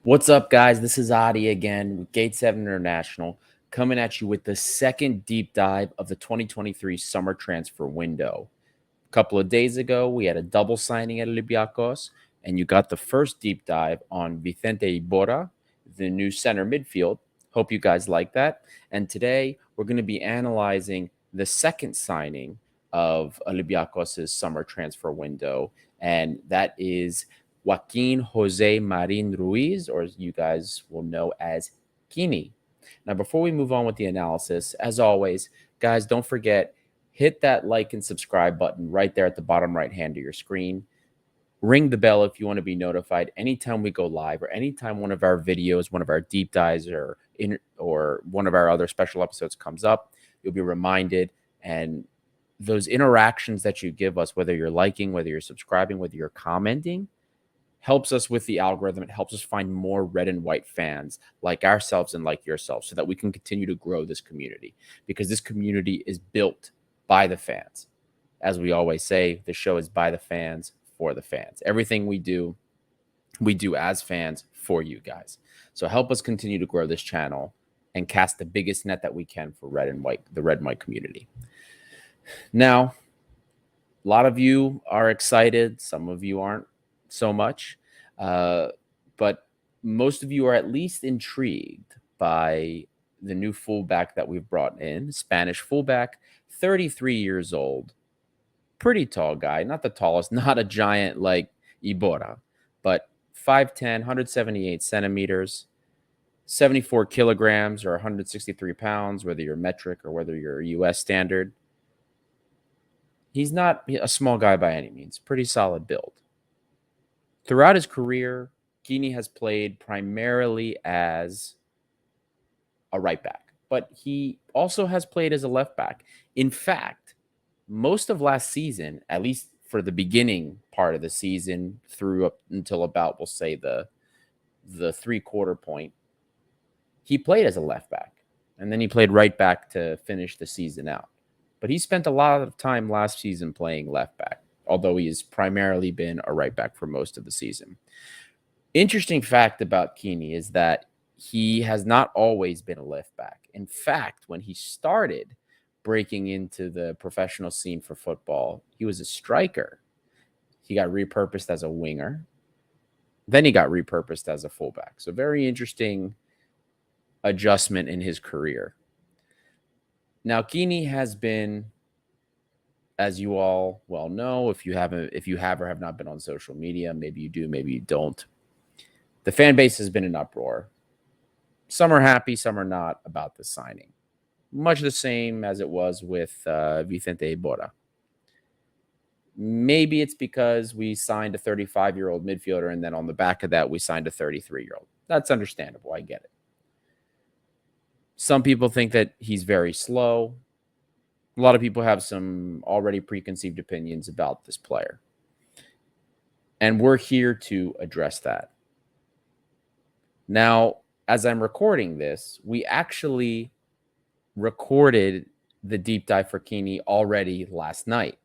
What's up, guys? This is Adi again with Gate 7 International, coming at you with the second deep dive of the 2023 summer transfer window. A couple of days ago, we had a double signing at Olympiacos, and you got the first deep dive on Vicente Iborra, the new center midfield. Hope you guys like that. And today, we're going to be analyzing the second signing of Olympiacos' summer transfer window, and that is Joaquin Jose Marin Ruiz, or as you guys will know as QUINI. Now, before we move on with the analysis, as always, guys, don't forget, hit that like and subscribe button right there at the bottom right hand of your screen. Ring the bell if you want to be notified anytime we go live or anytime one of our videos, one of our deep dives, or one of our other special episodes comes up. You'll be reminded, and those interactions that you give us, whether you're liking, whether you're subscribing, whether you're commenting, helps us with the algorithm. It helps us find more red and white fans like ourselves and like yourselves so that we can continue to grow this community, because this community is built by the fans. As we always say, the show is by the fans for the fans. Everything we do as fans for you guys. So help us continue to grow this channel and cast the biggest net that we can for red and white, the red and white community. Now, a lot of you are excited. Some of you aren't so much, but most of you are at least intrigued by the new fullback that we've brought in, Spanish fullback, 33 years old, pretty tall guy, not the tallest, not a giant like Iborra, but 5'10", 178 centimeters, 74 kilograms or 163 pounds, whether you're metric or whether you're US standard. He's not a small guy by any means, pretty solid build. Throughout his career, QUINI has played primarily as a right back, but he also has played as a left back. In fact, most of last season, at least for the beginning part of the season through up until about, we'll say, the three-quarter point, he played as a left back, and then he played right back to finish the season out. But he spent a lot of time last season playing left back, although he has primarily been a right back for most of the season. Interesting fact about QUINI is that he has not always been a left back. In fact, when he started breaking into the professional scene for football, he was a striker. He got repurposed as a winger. Then he got repurposed as a fullback. So very interesting adjustment in his career. Now, QUINI has been, as you all well know, if you have or have not been on social media, maybe you do, maybe you don't, the fan base has been in uproar. Some are happy, some are not about the signing. Much the same as it was with Vicente Iborra. Maybe it's because we signed a 35-year-old midfielder, and then on the back of that, we signed a 33-year-old. That's understandable. I get it. Some people think that he's very slow. A lot of people have some already preconceived opinions about this player. And we're here to address that. Now, as I'm recording this, we actually recorded the deep dive for QUINI already last night.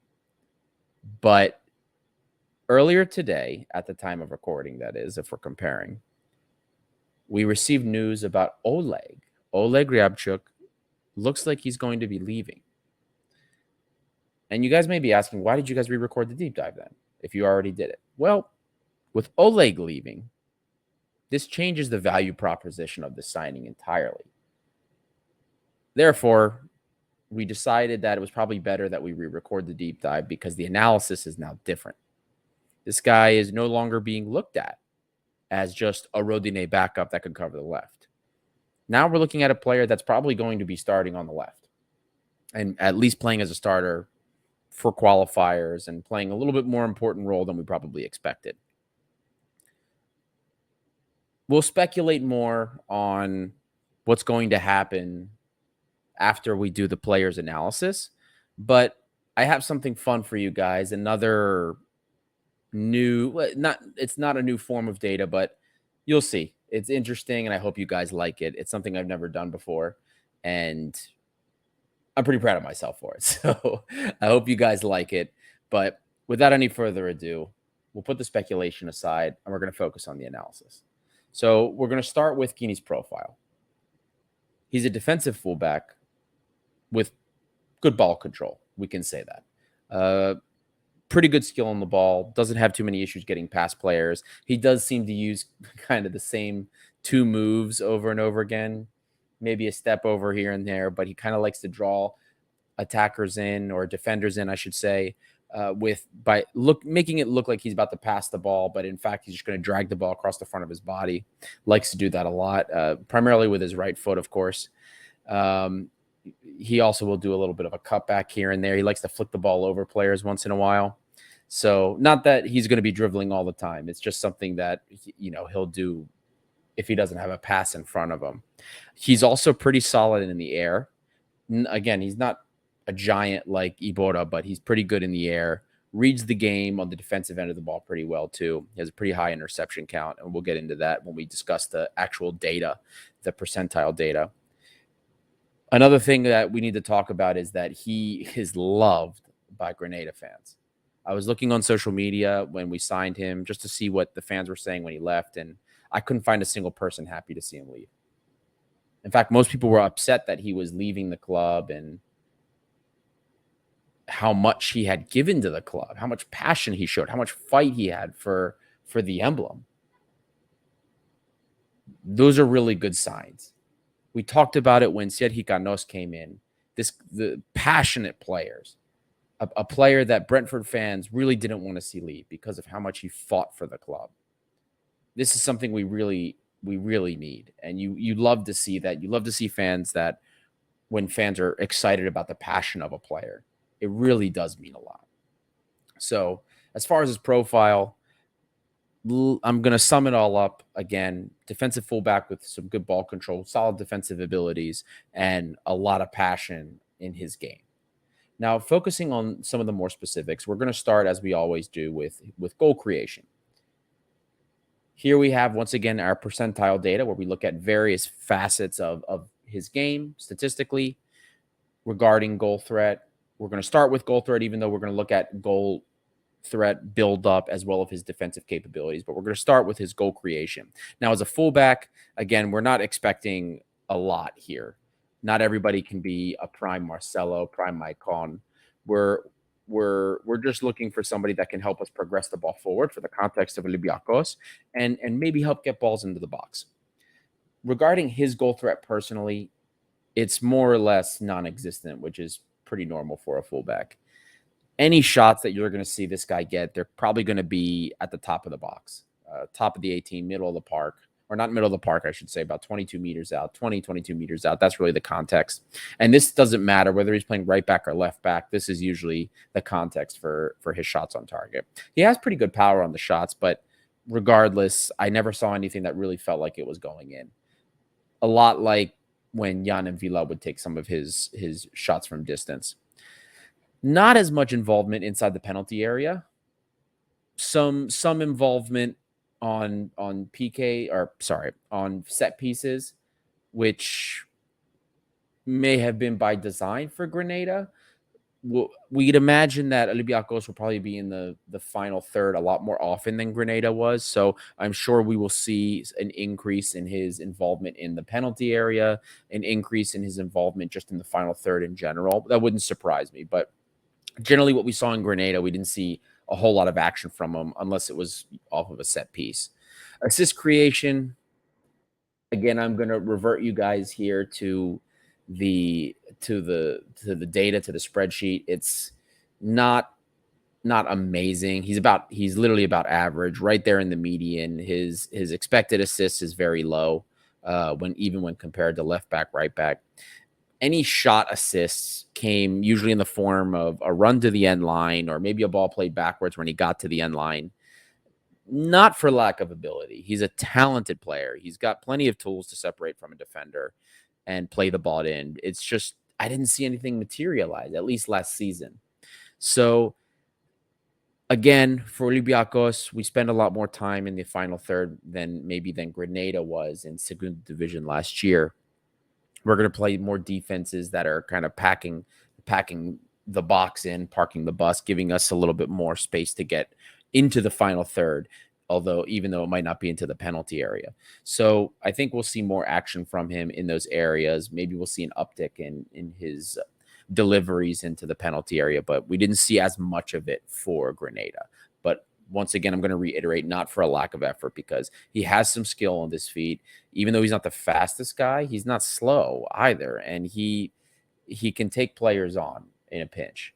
But earlier today, at the time of recording, that is, if we're comparing, we received news about Oleg. Oleg Ryabchuk looks like he's going to be leaving. And you guys may be asking, why did you guys re-record the deep dive then, if you already did it? Well, with Oleg leaving, this changes the value proposition of the signing entirely. Therefore, we decided that it was probably better that we re-record the deep dive because the analysis is now different. This guy is no longer being looked at as just a Rodinei backup that could cover the left. Now we're looking at a player that's probably going to be starting on the left and at least playing as a starter for qualifiers and playing a little bit more important role than we probably expected. We'll speculate more on what's going to happen after we do the players analysis, but I have something fun for you guys. Another new, it's not a new form of data, but you'll see. It's interesting, and I hope you guys like it. It's something I've never done before, and I'm pretty proud of myself for it. So I hope you guys like it. But without any further ado, we'll put the speculation aside, and we're going to focus on the analysis. So we're going to start with QUINI's profile. He's a defensive fullback with good ball control. We can say that. Pretty good skill on the ball. Doesn't have too many issues getting past players. He does seem to use kind of the same two moves over and over again. Maybe a step over here and there, but he kind of likes to draw attackers in, or defenders in, I should say, making it look like he's about to pass the ball, but in fact he's just going to drag the ball across the front of his body. Likes to do that a lot, primarily with his right foot, of course. He also will do a little bit of a cutback here and there. He likes to flick the ball over players once in a while. So not that he's going to be dribbling all the time. It's just something that, he'll do if he doesn't have a pass in front of him. He's also pretty solid in the air. Again, he's not a giant like Ibora, but he's pretty good in the air. Reads the game on the defensive end of the ball pretty well, too. He has a pretty high interception count, and we'll get into that when we discuss the actual data, the percentile data. Another thing that we need to talk about is that he is loved by Grenada fans. I was looking on social media when we signed him just to see what the fans were saying when he left, and I couldn't find a single person happy to see him leave. In fact, most people were upset that he was leaving the club and how much he had given to the club, how much passion he showed, how much fight he had for the emblem. Those are really good signs. We talked about it when Sergi Canos came in. The passionate players, a player that Brentford fans really didn't want to see leave because of how much he fought for the club. This is something we really need, and you love to see that. You love to see fans that, when fans are excited about the passion of a player, it really does mean a lot. So as far as his profile, I'm going to sum it all up again. Defensive fullback with some good ball control, solid defensive abilities, and a lot of passion in his game. Now, focusing on some of the more specifics, we're going to start, as we always do, with goal creation. Here we have, once again, our percentile data where we look at various facets of his game statistically regarding goal threat. We're going to start with goal threat, even though we're going to look at goal threat build up as well as his defensive capabilities. But we're going to start with his goal creation. Now, as a fullback, again, we're not expecting a lot here. Not everybody can be a prime Marcelo, prime Maicon. We're just looking for somebody that can help us progress the ball forward for the context of Olympiacos and maybe help get balls into the box. Regarding his goal threat personally, it's more or less non-existent, which is pretty normal for a fullback. Any shots that you're going to see this guy get, they're probably going to be at the top of the box, top of the 18, middle of the park, or not middle of the park, I should say, about 22 meters out, 22 meters out. That's really the context. And this doesn't matter whether he's playing right back or left back. This is usually the context for his shots on target. He has pretty good power on the shots, but regardless, I never saw anything that really felt like it was going in. A lot like when Jan and Villa would take some of his shots from distance. Not as much involvement inside the penalty area. Some involvement on set pieces, which may have been by design for Grenada. We'd imagine that Olympiacos will probably be in the final third a lot more often than Grenada was. So I'm sure we will see an increase in his involvement in the penalty area, an increase in his involvement just in the final third in general. That wouldn't surprise me. But generally what we saw in Grenada, we didn't see a whole lot of action from him unless it was off of a set piece. Assist creation, again, I'm going to revert you guys here to the data, to the spreadsheet. It's not amazing. He's literally about average, right there in the median. His expected assists is very low when compared to left back, right back. Any shot assists came usually in the form of a run to the end line or maybe a ball played backwards when he got to the end line. Not for lack of ability. He's a talented player. He's got plenty of tools to separate from a defender and play the ball in. It's just I didn't see anything materialize, at least last season. So, again, for Olympiacos, we spend a lot more time in the final third than Grenada was in Segunda Division last year. We're going to play more defenses that are kind of packing the box in, parking the bus, giving us a little bit more space to get into the final third. although even though it might not be into the penalty area. So I think we'll see more action from him in those areas. Maybe we'll see an uptick in his deliveries into the penalty area, but we didn't see as much of it for Grenada. But once again, I'm going to reiterate, not for a lack of effort, because he has some skill on his feet. Even though he's not the fastest guy, he's not slow either, and he can take players on in a pinch.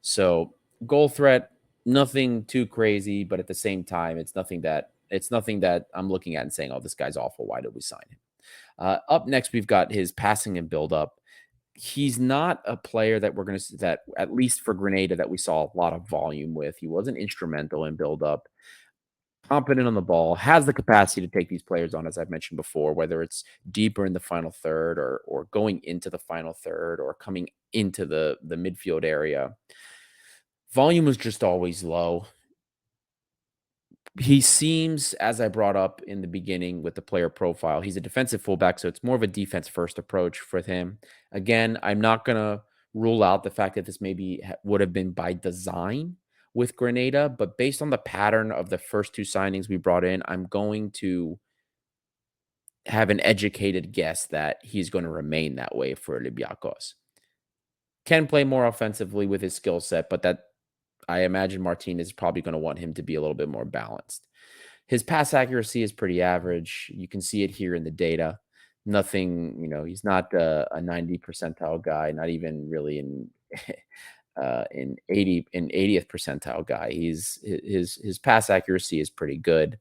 So goal threat, nothing too crazy, but at the same time, it's nothing that I'm looking at and saying, "Oh, this guy's awful. Why did we sign him?" Up next, we've got his passing and build up. He's not a player that we're going to that at least for Grenada that we saw a lot of volume with. He wasn't instrumental in build up. Competent on the ball, has the capacity to take these players on, as I've mentioned before, whether it's deeper in the final third or going into the final third or coming into the midfield area. Volume was just always low. He seems, as I brought up in the beginning with the player profile, he's a defensive fullback, so it's more of a defense first approach for him. Again, I'm not going to rule out the fact that this maybe would have been by design with Grenada, but based on the pattern of the first two signings we brought in, I'm going to have an educated guess that he's going to remain that way for Olympiacos. Can play more offensively with his skill set, but that I imagine Martinez is probably going to want him to be a little bit more balanced. His pass accuracy is pretty average. You can see it here in the data. Nothing, he's not a 90 percentile guy, not even really in 80th percentile guy. His pass accuracy is pretty good.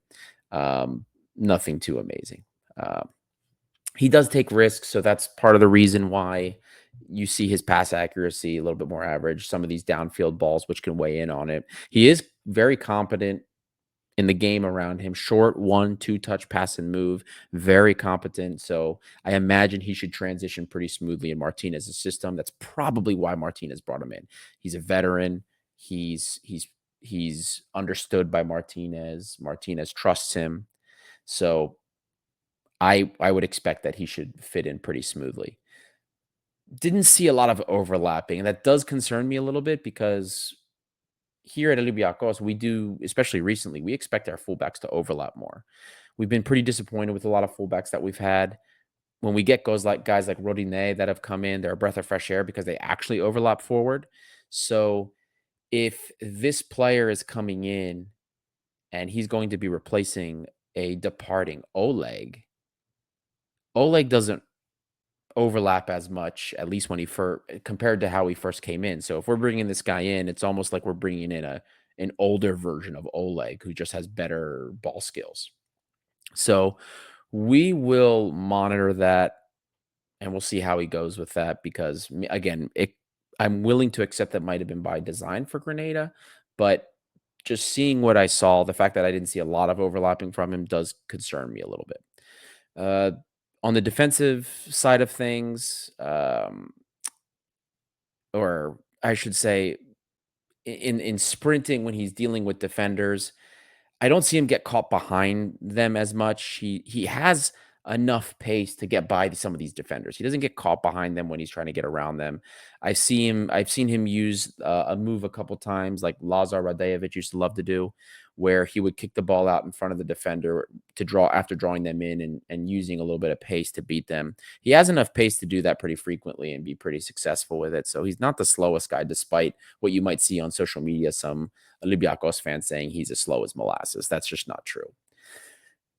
Nothing too amazing. He does take risks, so that's part of the reason why you see his pass accuracy a little bit more average. Some of these downfield balls, which can weigh in on it. He is very competent in the game around him. Short 1-2 touch pass and move, very competent. So I imagine he should transition pretty smoothly in Martinez's system. That's probably why Martinez brought him in. He's a veteran. He's understood by Martinez. Martinez trusts him. So I would expect that he should fit in pretty smoothly. Didn't see a lot of overlapping, and that does concern me a little bit because here at Olympiacos, we do, especially recently, we expect our fullbacks to overlap more. We've been pretty disappointed with a lot of fullbacks that we've had. When we get guys like Rodinei that have come in, they're a breath of fresh air because they actually overlap forward. So if this player is coming in and he's going to be replacing a departing Oleg, Oleg doesn't overlap as much, at least when he first compared to how he first came in. So if we're bringing this guy in, it's almost like we're bringing in an older version of Oleg who just has better ball skills. So we will monitor that and we'll see how he goes with that because again, I'm willing to accept that might have been by design for Grenada, but just seeing what I saw, the fact that I didn't see a lot of overlapping from him does concern me a little bit. Uh, on the defensive side of things, or I should say, in sprinting when he's dealing with defenders, I don't see him get caught behind them as much. He has enough pace to get by some of these defenders. He doesn't get caught behind them when he's trying to get around them. I've seen him use a move a couple times, like Lazar Radejevic used to love to do, where he would kick the ball out in front of the defender to draw after drawing them in and using a little bit of pace to beat them. He has enough pace to do that pretty frequently and be pretty successful with it. So he's not the slowest guy, despite what you might see on social media. Some Olympiacos fans saying he's as slow as molasses. That's just not true.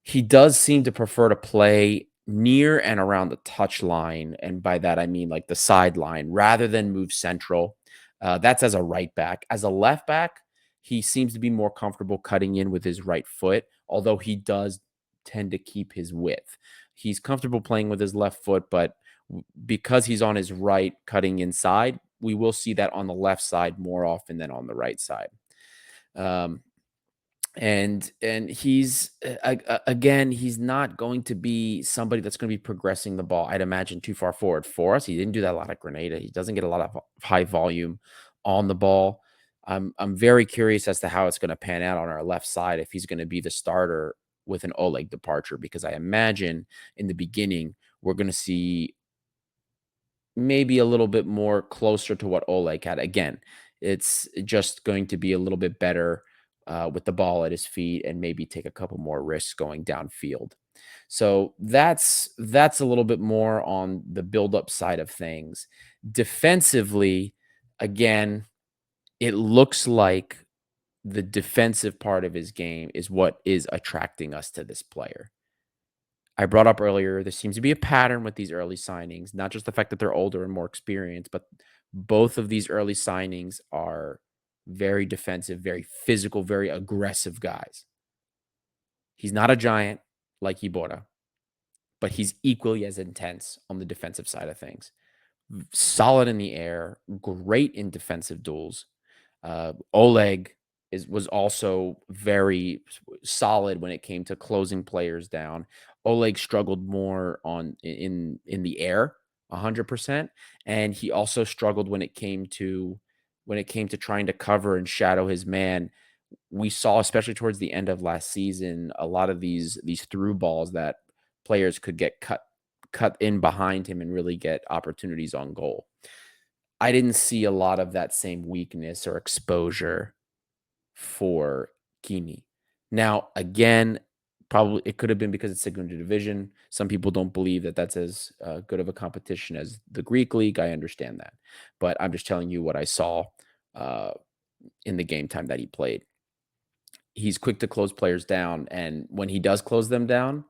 He does seem to prefer to play near and around the touch line, and by that I mean like the sideline rather than move central. That's as a right back. As a left back, he seems to be more comfortable cutting in with his right foot, although he does tend to keep his width. He's comfortable playing with his left foot, but because he's on his right cutting inside, we will see that on the left side more often than on the right side. Um, and he's again, he's not going to be somebody that's going to be progressing the ball, I'd imagine, too far forward for us. He didn't do that a lot at Grenada. He doesn't get a lot of high volume on the ball. I'm very curious as to how it's going to pan out on our left side if he's going to be the starter with an Oleg departure, because I imagine in the beginning we're going to see maybe a little bit more closer to what Oleg had. Again, it's just going to be a little bit better with the ball at his feet and maybe take a couple more risks going downfield. So that's a little bit more on the build-up side of things. Defensively, again, it looks like the defensive part of his game is what is attracting us to this player. I brought up earlier, there seems to be a pattern with these early signings, not just the fact that they're older and more experienced, but both of these early signings are very defensive, very physical, very aggressive guys. He's not a giant like Ibora, but he's equally as intense on the defensive side of things. Solid in the air, great in defensive duels. Oleg was also very solid when it came to closing players down. Oleg struggled more in the air, 100%, and he also struggled when it came to trying to cover and shadow his man. We saw, especially towards the end of last season, a lot of these through balls that players could get cut in behind him and really get opportunities on goal. I didn't see a lot of that same weakness or exposure for QUINI. Now, again, probably it could have been because it's Segunda Division. Some people don't believe that that's as good of a competition as the Greek league. I understand that, but I'm just telling you what I saw uh, in the game time that he played. He's quick to close players down, and when he does close them down,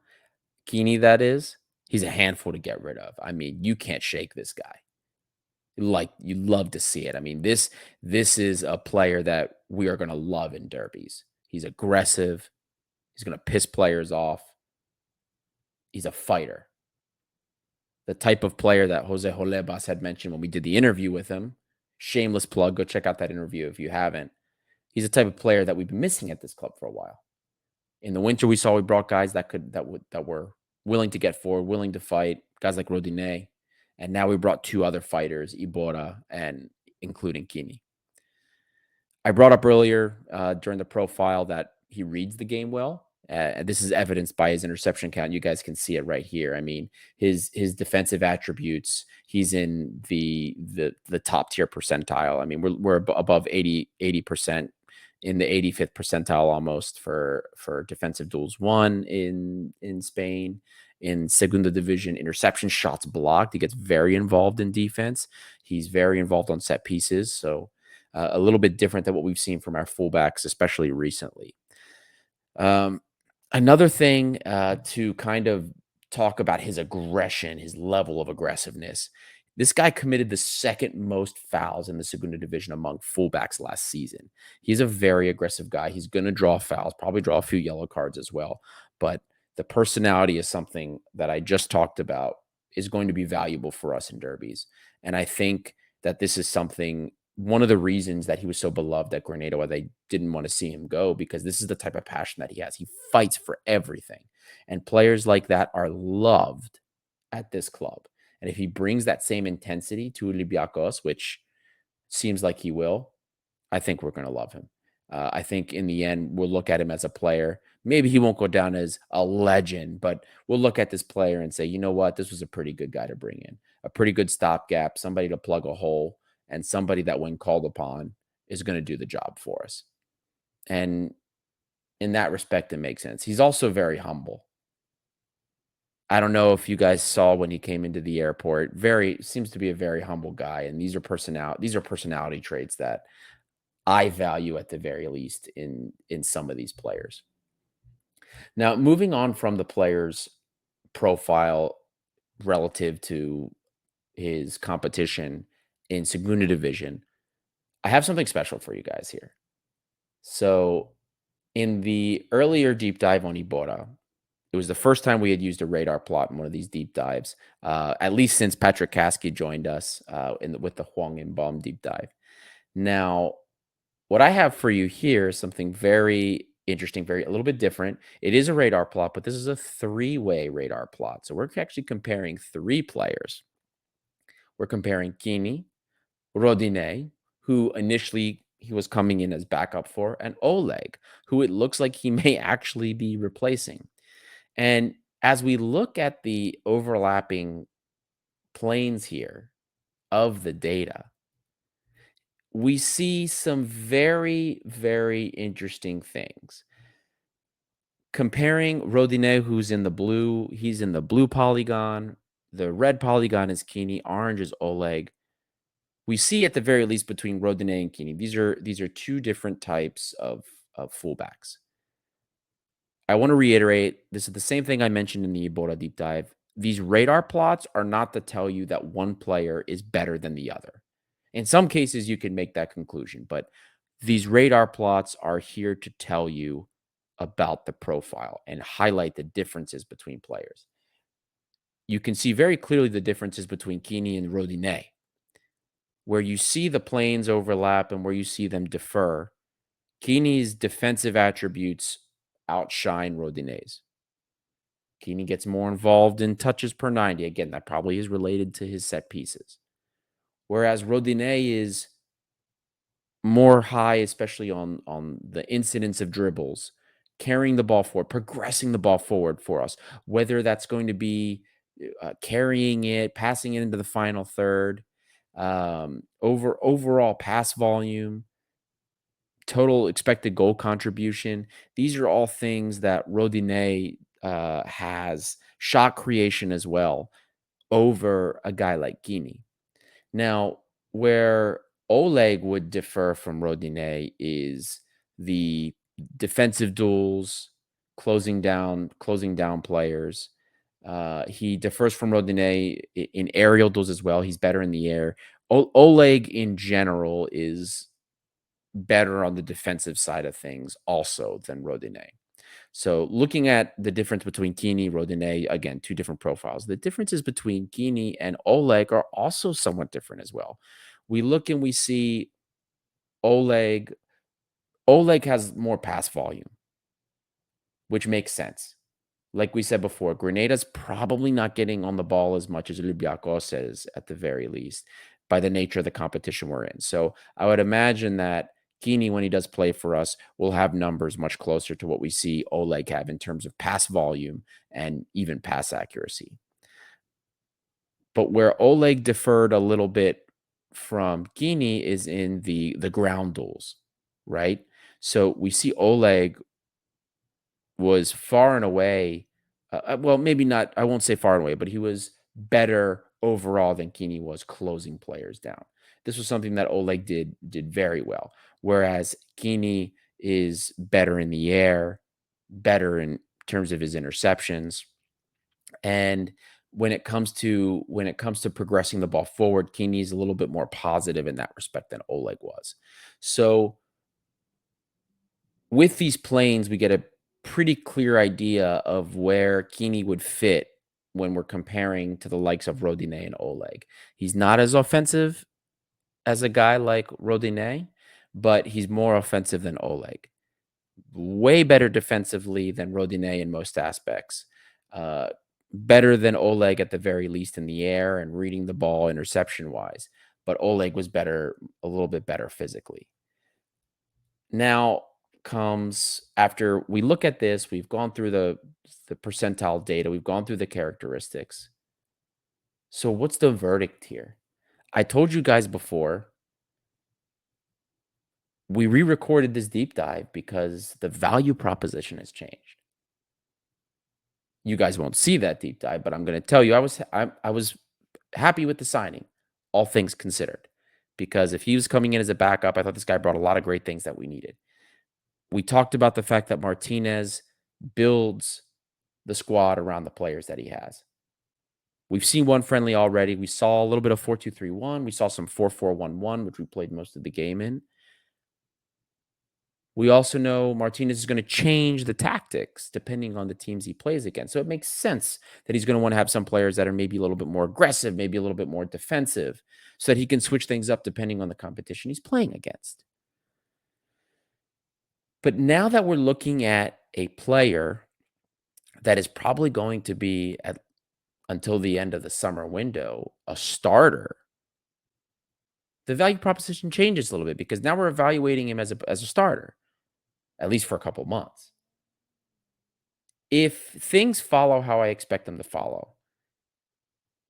QUINI, that is, he's a handful to get rid of. I mean, you can't shake this guy. Like, you love to see it. I mean, this is a player that we are gonna love in derbies. He's aggressive. He's gonna piss players off. He's a fighter. The type of player that Jose Holebas had mentioned when we did the interview with him. Shameless plug, go check out that interview if you haven't. He's the type of player that we've been missing at this club for a while. In the winter, we brought guys that were willing to get forward, willing to fight, guys like Rodinei, and now we brought two other fighters, Ibora and including QUINI. I brought up earlier during the profile that he reads the game well. This is evidenced by his interception count. You guys can see it right here. I mean, his defensive attributes. He's in the top tier percentile. I mean, we're above 80% in the 85th percentile almost for defensive duels won in Spain. In Segunda Division, interception shots blocked. He gets very involved in defense. He's very involved on set pieces. So a little bit different than what we've seen from our fullbacks, especially recently. Um, Another thing to kind of talk about his aggression, his level of aggressiveness. This guy committed the second most fouls in the Segunda Division among fullbacks last season. He's a very aggressive guy. He's going to draw fouls, probably draw a few yellow cards as well. But the personality is something that I just talked about is going to be valuable for us in derbies. And I think that this is something, one of the reasons that he was so beloved at Grenada, why they didn't want to see him go, because this is the type of passion that he has. He fights for everything. And players like that are loved at this club. And if he brings that same intensity to Olympiacos, which seems like he will, I think we're going to love him. I think in the end, we'll look at him as a player. Maybe he won't go down as a legend, but we'll look at this player and say, you know what? This was a pretty good guy to bring in, a pretty good stopgap, somebody to plug a hole, and somebody that, when called upon, is going to do the job for us. And in that respect, it makes sense. He's also very humble. I don't know if you guys saw when he came into the airport. Very seems to be a very humble guy, and these are personality traits that I value at the very least in some of these players. Now, moving on from the player's profile relative to his competition in Segunda Division, I have something special for you guys here. So, in the earlier deep dive on Ibora, it was the first time we had used a radar plot in one of these deep dives, at least since Patrick Kasky joined us with the Huang and Baum deep dive. Now, what I have for you here is something very interesting, a little bit different. It is a radar plot, but this is a three-way radar plot. So we're actually comparing three players. We're comparing QUINI, Rodinei, who initially he was coming in as backup for, and Oleg, who it looks like he may actually be replacing. And as we look at the overlapping planes here of the data, we see some very, very interesting things. Comparing Rodinei, who's in the blue, he's in the blue polygon. The red polygon is QUINI, orange is Oleg. We see at the very least between Rodinei and QUINI, these are two different types of fullbacks. I want to reiterate, this is the same thing I mentioned in the Ebola deep dive. These radar plots are not to tell you that one player is better than the other. In some cases, you can make that conclusion, but these radar plots are here to tell you about the profile and highlight the differences between players. You can see very clearly the differences between QUINI and Rodinei, where you see the planes overlap and where you see them differ. QUINI's defensive attributes outshine Rodinei's. QUINI gets more involved in touches per 90. Again, that probably is related to his set pieces. Whereas Rodinei is more high, especially on the incidence of dribbles, carrying the ball forward, progressing the ball forward for us, whether that's going to be carrying it, passing it into the final third, overall pass volume, total expected goal contribution. These are all things that Rodinei has, shot creation as well, over a guy like QUINI. Now, where Oleg would differ from Rodinei is the defensive duels, closing down players. He differs from Rodinei in aerial duels as well. He's better in the air. Oleg in general is better on the defensive side of things also than Rodinei. So looking at the difference between QUINI, Rodinei, again, two different profiles. The differences between QUINI and Oleg are also somewhat different as well. We look and we see Oleg. Oleg has more pass volume, which makes sense. Like we said before, Grenada's probably not getting on the ball as much as Olympiacos is at the very least by the nature of the competition we're in. So I would imagine that QUINI, when he does play for us, will have numbers much closer to what we see Oleg have in terms of pass volume and even pass accuracy. But where Oleg deferred a little bit from QUINI is in the ground duels, right? So we see Oleg was far and away, well, maybe not, I won't say far and away, but he was better overall than QUINI was closing players down. This was something that Oleg did very well, whereas QUINI is better in the air, better in terms of his interceptions, and when it comes to progressing the ball forward, QUINI is a little bit more positive in that respect than Oleg was. So with these planes, we get a pretty clear idea of where QUINI would fit when we're comparing to the likes of Rodinei and Oleg. He's not as offensive as a guy like Rodinei, but he's more offensive than Oleg. Way better defensively than Rodinei in most aspects. Uh, Better than Oleg at the very least in the air and reading the ball interception wise. But Oleg was better, a little bit better physically. Now comes after we look at this, we've gone through the percentile data, we've gone through the characteristics. So what's the verdict here? I told you guys before, we re-recorded this deep dive because the value proposition has changed. You guys won't see that deep dive, but I'm going to tell you I was happy with the signing, all things considered. Because if he was coming in as a backup, I thought this guy brought a lot of great things that we needed. We talked about the fact that Martinez builds the squad around the players that he has. We've seen one friendly already. We saw a little bit of 4-2-3-1. We saw some 4-4-1-1, which we played most of the game in. We also know Martinez is going to change the tactics depending on the teams he plays against. So it makes sense that he's going to want to have some players that are maybe a little bit more aggressive, maybe a little bit more defensive, so that he can switch things up depending on the competition he's playing against. But now that we're looking at a player that is probably going to be until the end of the summer window a starter, the value proposition changes a little bit because now we're evaluating him as a starter, at least for a couple months. If things follow how I expect them to follow,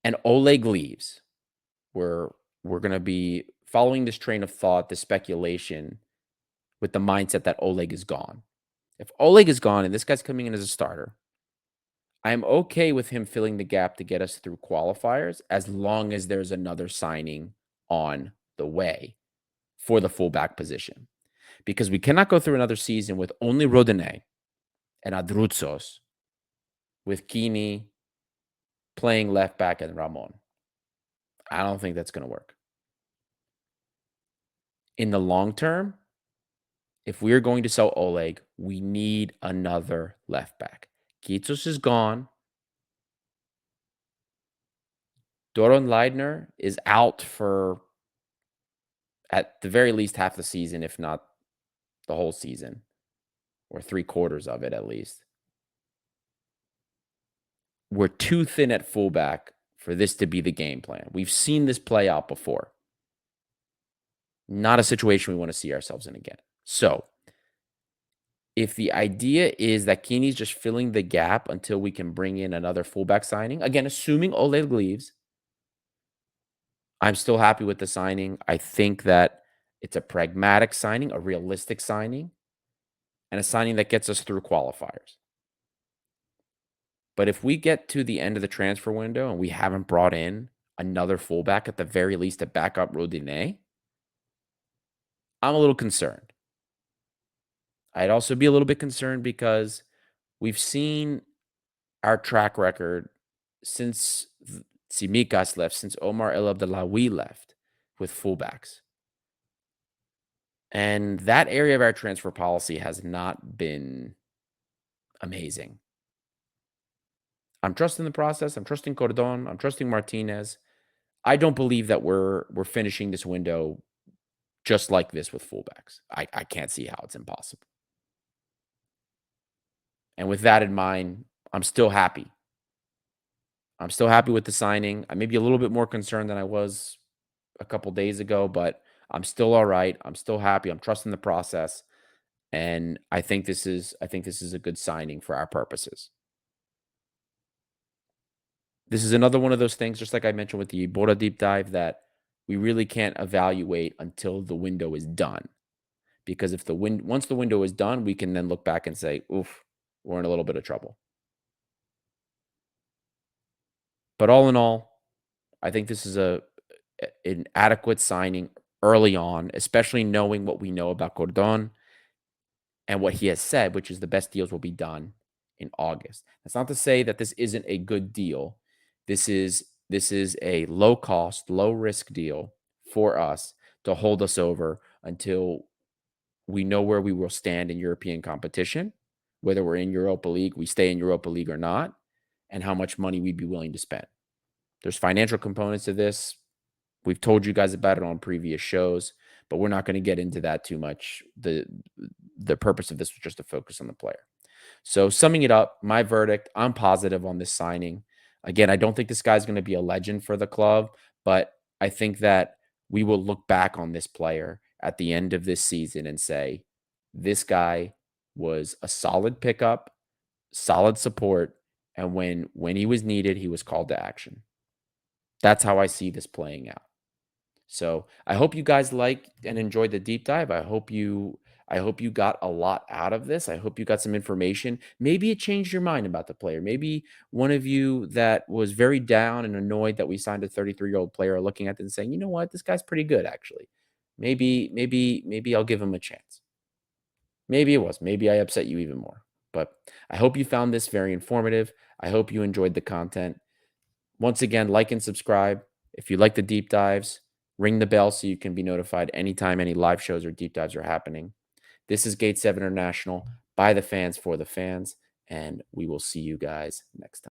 and Oleg leaves, we're going to be following this train of thought, this speculation, with the mindset that Oleg is gone. If Oleg is gone and this guy's coming in as a starter, I'm okay with him filling the gap to get us through qualifiers as long as there's another signing on the way for the fullback position. Because we cannot go through another season with only Rodinei and Adruzos, with QUINI playing left back and Ramon. I don't think that's going to work. In the long term, if we're going to sell Oleg, we need another left back. Kitsos is gone. Doron Leidner is out for, at the very least, half the season, if not the whole season, or 3/4 of it at least. We're too thin at fullback for this to be the game plan. We've seen this play out before. Not a situation we want to see ourselves in again. So, if the idea is that Keeney's just filling the gap until we can bring in another fullback signing, again, assuming Oleg leaves, I'm still happy with the signing. I think that it's a pragmatic signing, a realistic signing, and a signing that gets us through qualifiers. But if we get to the end of the transfer window and we haven't brought in another fullback, at the very least to back up Rodinei, I'm a little concerned. I'd also be a little bit concerned because we've seen our track record since Tsimikas left, since Omar El Abdellaoui left with fullbacks. And that area of our transfer policy has not been amazing. I'm trusting the process. I'm trusting Cordon. I'm trusting Martinez. I don't believe that we're finishing this window just like this with fullbacks. I can't see how it's impossible. And with that in mind, I'm still happy. I'm still happy with the signing. I may be a little bit more concerned than I was a couple days ago, but I'm still all right. I'm still happy. I'm trusting the process. And I think this is a good signing for our purposes. This is another one of those things, just like I mentioned with the Bora deep dive, that we really can't evaluate until the window is done. Because if once the window is done, we can then look back and say, oof, we're in a little bit of trouble. But all in all, I think this is an adequate signing early on, especially knowing what we know about Cordon and what he has said, which is the best deals will be done in August. That's not to say that this isn't a good deal. This is a low cost, low risk deal for us to hold us over until we know where we will stand in European competition, whether we're in Europa League, we stay in Europa League or not, and how much money we'd be willing to spend. There's financial components to this. We've told you guys about it on previous shows, but we're not going to get into that too much. The purpose of this was just to focus on the player. So summing it up, my verdict, I'm positive on this signing. Again, I don't think this guy's going to be a legend for the club, but I think that we will look back on this player at the end of this season and say, this guy was a solid pickup, solid support, and when he was needed, he was called to action. That's how I see this playing out. So I hope you guys liked and enjoyed the deep dive. I hope you got a lot out of this. I hope you got some information. Maybe it changed your mind about the player. Maybe one of you that was very down and annoyed that we signed a 33-year-old player are looking at it and saying, you know what, this guy's pretty good, actually. Maybe I'll give him a chance. Maybe it was. Maybe I upset you even more. But I hope you found this very informative. I hope you enjoyed the content. Once again, like and subscribe. If you like the deep dives, ring the bell so you can be notified anytime any live shows or deep dives are happening. This is Gate 7 International, by the fans, for the fans, and we will see you guys next time.